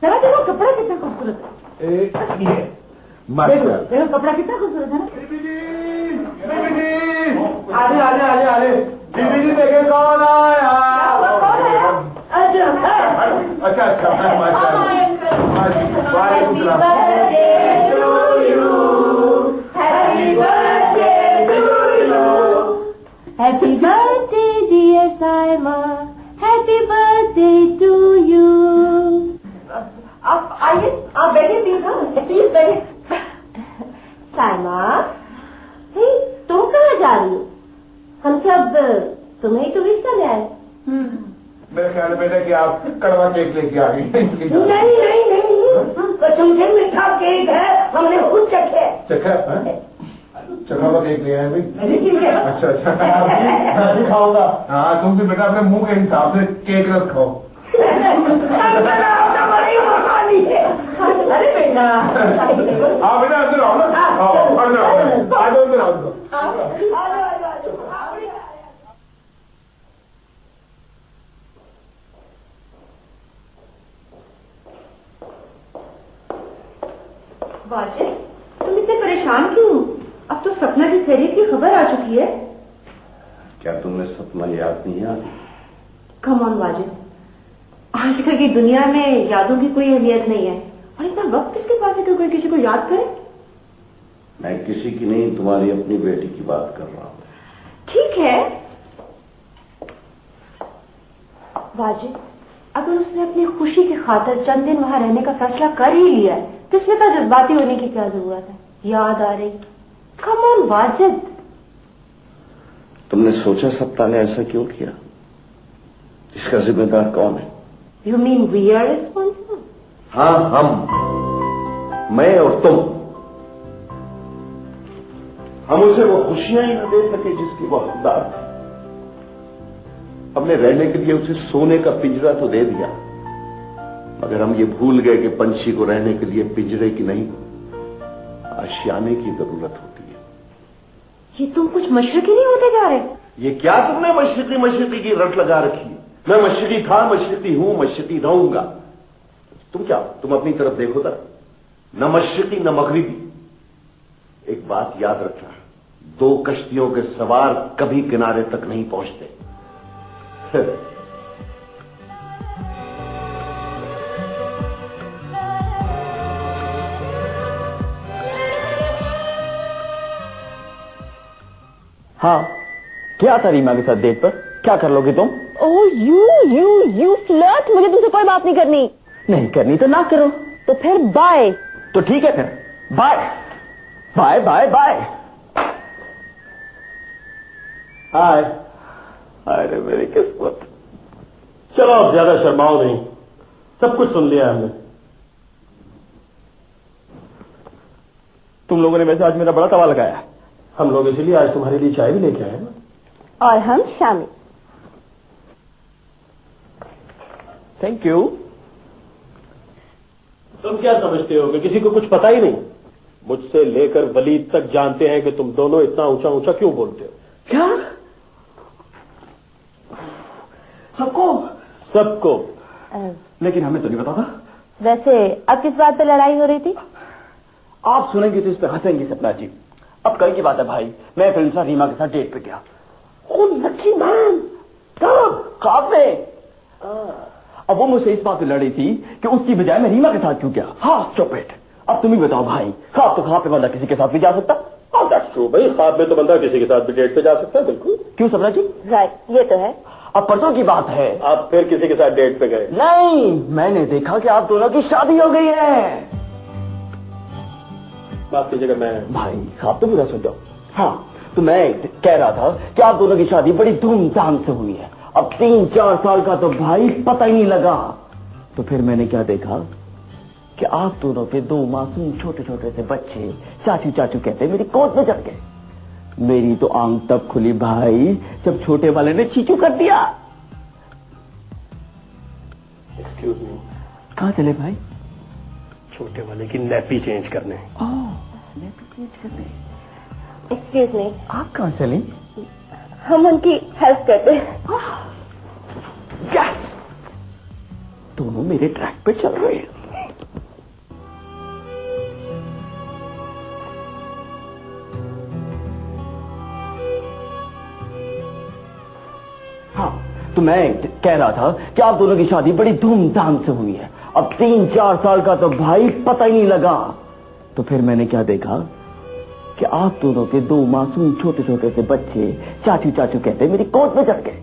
जरा देखो कपड़ा कितना खूबसूरत है। ये देखो कपड़ा कितना खूबसूरत है ना। आजे आजे आजे आजे बीबी जी देखे कौन आया। अच्छा अच्छा वालेकुम Happy birthday dear Saima, happy birthday to you. आप आइए, आप बैठिए प्लीज बैठिए। साइमा, तुम कहाँ जा रही हो? हम सब तुम्हें ही तो विश करने आए। मेरे ख्याल में बेटा कि आप कड़वा केक लेके आ गई इसलिए। नहीं, कसम से मीठा केक है, हमने खुद चखे। चखा हुआ केक लिया है भाई। अच्छा मैं भी खाऊंगा। हाँ तुम भी बेटा अपने मुंह के हिसाब से केक रस खाओ। अरे बेटा हाँ बेटा अंदर आओ ना। अंदर आओ। वाजिद, तुम इतने परेशान क्यों? अब तो सपना की खैरियत की खबर आ चुकी है। क्या तुम्हें सपना याद नहीं आ? कम ऑन वाजिद, आजकल की दुनिया में यादों की कोई अहमियत नहीं है। और इतना वक्त किसके पास है कि कोई किसी को याद करे? मैं किसी की नहीं, तुम्हारी अपनी बेटी की बात कर रहा हूँ। ठीक है वाजिद, अगर उसने अपनी खुशी की खातिर चंद दिन वहां रहने का फैसला कर ही लिया है तो इसमें तो जज्बाती होने की क्या जरूरत है? याद आ रही। Come on Wajid. तुमने सोचा सप्ताह ने ऐसा क्यों किया? इसका जिम्मेदार कौन है? You mean we are responsible? हाँ हम, मैं और तुम। हम उसे वो खुशियां ही न दे सके जिसकी वो हकदार थी। हमने रहने के लिए उसे सोने का पिंजरा तो दे दिया, मगर हम ये भूल गए कि पंछी को रहने के लिए पिंजरे की नहीं आशियाने की जरूरत होती है। ये तुम कुछ मशरकी नहीं होते जा रहे? ये क्या तुमने मशरकी की रट लगा रखी है? मैं मशरकी था, मशरकी हूं, मशरकी रहूंगा। तुम क्या, तुम अपनी तरफ देखो तो, न मशरकी न मगरिबी। एक बात याद रखना, दो कश्तियों के सवार कभी किनारे तक नहीं पहुंचते। हाँ, क्या था रीमा के साथ डेट पर? क्या कर लोगे तुम? Oh you flirt. मुझे तुमसे कोई बात नहीं करनी। नहीं करनी तो ना करो। तो फिर बाय। तो ठीक है फिर बाय बाय बाय बाय। हाय। अरे मेरी किस्मत। चलो अब ज्यादा शर्माओ नहीं, सब कुछ सुन लिया हमने। तुम लोगों ने वैसे आज मेरा बड़ा तवा लगाया। हम लोग इसीलिए आज तुम्हारे लिए चाय भी लेके आए ना। और हम शामिल। Thank you. तुम क्या समझते हो कि किसी को कुछ पता ही नहीं? मुझसे लेकर वलीद तक जानते हैं कि तुम दोनों इतना ऊंचा ऊंचा क्यों बोलते हो। क्या? सबको? लेकिन हमें तो नहीं पता था। वैसे अब किस बात पे लड़ाई हो रही थी? आप सुनेंगे तो इस पे हंसेंगे सपना जी। अब कल की बात है भाई, मैं फिल्म से रीमा के साथ डेट पे गया। Lucky man. कब में? अब वो मुझसे इस बात पे लड़ी थी कि उसकी बजाय मैं रीमा के साथ क्यों गया। हाँ स्टॉप इट। अब तुम ही बताओ भाई, ख्वाब तो ख्वाब पे बंदा किसी के साथ भी जा सकता। हाँ दैट्स ट्रू भाई, ख्वाब में तो बंदा किसी के साथ भी डेट पे जा सकता है। बिल्कुल। क्यों सपना जी? राइट, ये तो है। अब परसों की बात है। आप फिर किसी के साथ डेट पे गए? नहीं, मैंने देखा कि आप दोनों की शादी हो गई है। बात की जगह मैं भाई ख्वाब तो पूरा सुन जाओ। हाँ, तो मैं कह रहा था कि आप दोनों की शादी बड़ी धूमधाम से हुई है। अब 3-4 साल का तो भाई पता ही नहीं लगा। तो फिर मैंने क्या देखा कि आप दोनों के 2 मासूम छोटे छोटे से बच्चे चाचू चाचू कहते मेरी गोद में चढ़ गए। मेरी तो आंख तब खुली भाई जब छोटे वाले ने चीचू कर दिया। Excuse me. कहाँ चले भाई? छोटे वाले की नैपी चेंज करने। नैपी चेंज करने। Excuse me. आप कहाँ चले? हम उनकी हेल्प करते हैं। यस, दोनों मेरे ट्रैक पे चल रहे हैं। मैं कह रहा था कि आप दोनों की शादी बड़ी धूमधाम से हुई है। अब 3-4 साल का तो भाई पता ही नहीं लगा। तो फिर मैंने क्या देखा कि आप दोनों के 2 मासूम छोटे छोटे से बच्चे चाचू चाचू कहते मेरी गोद में चढ़ गए।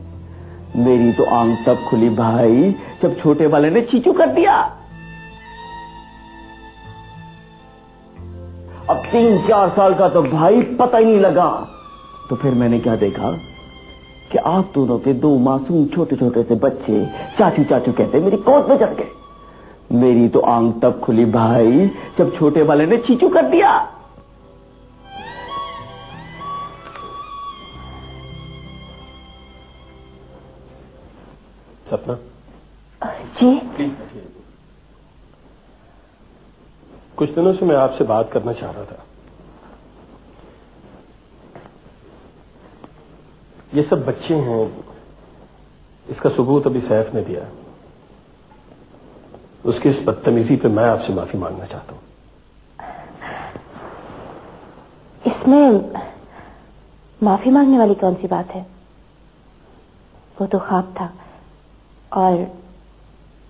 मेरी तो आंख तब खुली भाई जब छोटे वाले ने चीचू कर दिया। अब 3-4 साल का तो भाई पता ही नहीं लगा। तो फिर मैंने क्या देखा कि आप दोनों के 2 मासूम छोटे छोटे से बच्चे चाचू चाचू कहते मेरी गोद में चढ़ गए। मेरी तो आंख तब खुली भाई जब छोटे वाले ने चीचू कर दिया। सपना जी प्लीज बैठिए। कुछ दिनों से मैं आपसे बात करना चाह रहा था। ये सब बच्चे हैं, इसका सबूत अभी सैफ ने दिया। उसकी इस बदतमीजी पे मैं आपसे माफी मांगना चाहता हूं। इसमें माफी मांगने वाली कौन सी बात है? वो तो ख्वाब था, और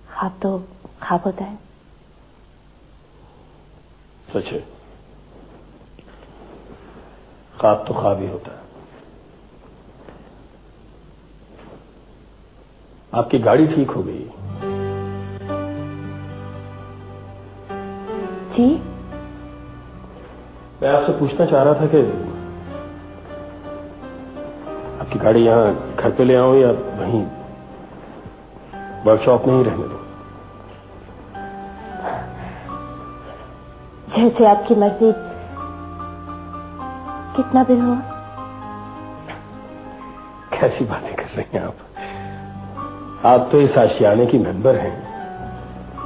ख्वाब तो ख्वाब होता है। सच है, ख्वाब तो ख्वाब ही होता है। आपकी गाड़ी ठीक हो गई। जी मैं आपसे पूछना चाह रहा था कि आपकी गाड़ी यहां घर पे ले आऊं या वहीं वर्कशॉप में ही रहने दो? जैसे आपकी मर्जी। कितना बिल हुआ? कैसी बातें कर रही हैं आप? आप तो इस आशियाने की मेंबर हैं,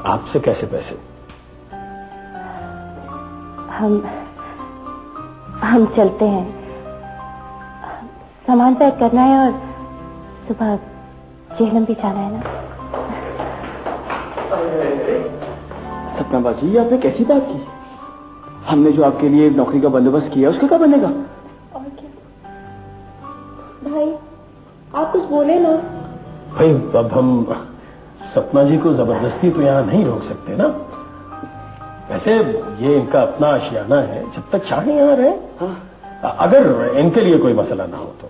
आपसे कैसे पैसे? हम चलते हैं, सामान पैक करना है और सुबह जेहलम भी जाना है ना। सपना बाजी, ये आपने कैसी बात की? हमने जो आपके लिए नौकरी का बंदोबस्त किया उसका क्या बनेगा? और क्या भाई, आप कुछ बोले ना। भाई अब हम सपना जी को जबरदस्ती तो यहां नहीं रोक सकते ना। वैसे ये इनका अपना आशियाना है, जब तक चाहे यहां रहे। हाँ। अगर इनके लिए कोई मसला ना हो तो।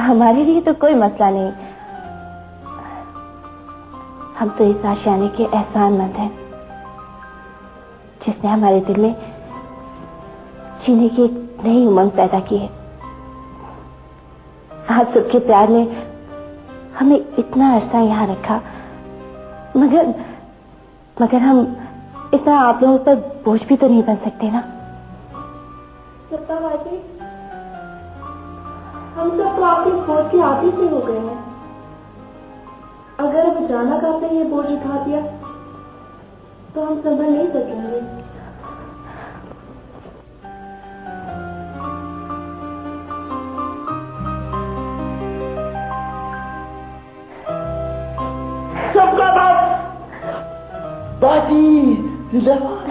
हमारे लिए तो कोई मसला नहीं। हम तो इस आशियाने के एहसानमंद हैं, जिसने हमारे दिल में जीने की एक नई उमंग पैदा की है। आप सबके प्यार ने हमें इतना अरसा यहाँ रखा, मगर हम इतना आप लोगों पर बोझ भी तो नहीं बन सकते ना। सत्ता बाजी, हम सब तो आपकी सोच के आदि से हो गए हैं। अगर अब अचानक आपने ये बोझ उठा दिया तो हम संभल नहीं सकेंगे। सबका बाजी जिंदाबाद।